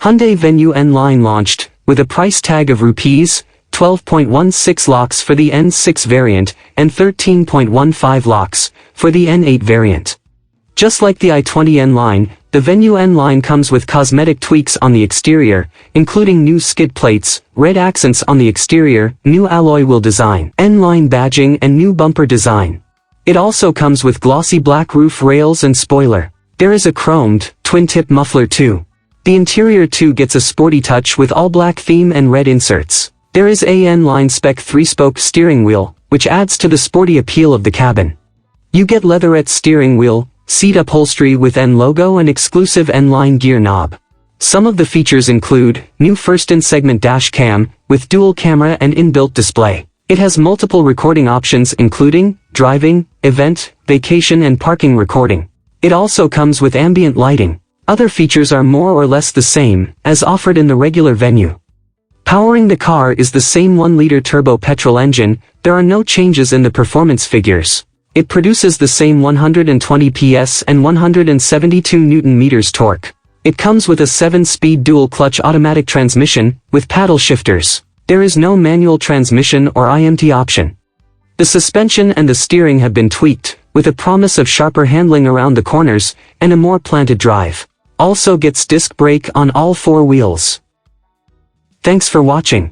Hyundai Venue N Line launched, with a price tag of Rs. 12.16 lakhs for the N6 variant, and 13.15 lakhs for the N8 variant. Just like the i20 N Line, the Venue N Line comes with cosmetic tweaks on the exterior, including new skid plates, red accents on the exterior, new alloy wheel design, N Line badging and new bumper design. It also comes with glossy black roof rails and spoiler. There is a chromed, twin-tip muffler too. The interior too gets a sporty touch with all black theme and red inserts. There is a N Line spec 3-spoke steering wheel, which adds to the sporty appeal of the cabin. You get leatherette steering wheel, seat upholstery with N logo and exclusive N Line gear knob. Some of the features include, new first-in-segment Dashcam, with dual camera and inbuilt display. It has multiple recording options including, driving, event, vacation and parking recording. It also comes with ambient lighting. Other features are more or less the same, as offered in the regular Venue. Powering the car is the same 1-liter turbo petrol engine. There are no changes in the performance figures. It produces the same 120 PS and 172 Nm torque. It comes with a 7-speed dual-clutch automatic transmission, with paddle shifters. There is no manual transmission or IMT option. The suspension and the steering have been tweaked, with a promise of sharper handling around the corners, and a more planted drive. Also gets disc brake on all 4 wheels. Thanks for watching.